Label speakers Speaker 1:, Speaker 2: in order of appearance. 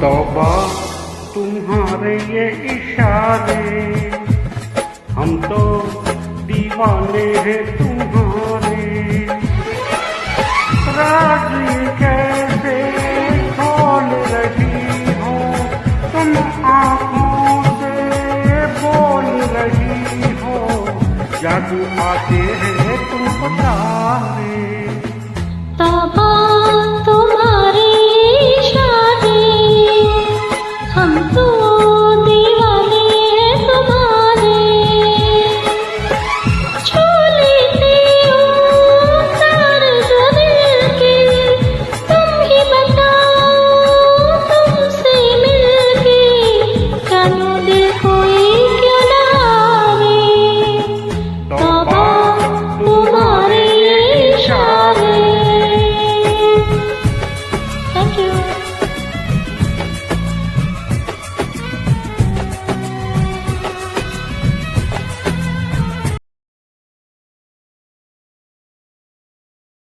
Speaker 1: तौबा तुम्हारे ये इशारे, हम तो दीवाने हैं तुम्हारे। राज ये कैसे खोल रही हो तुम, आँखों से बोल रही हो, जादू आते हैं तुमको तारे।
Speaker 2: तौबा तुम्हारे इशारे, हम तो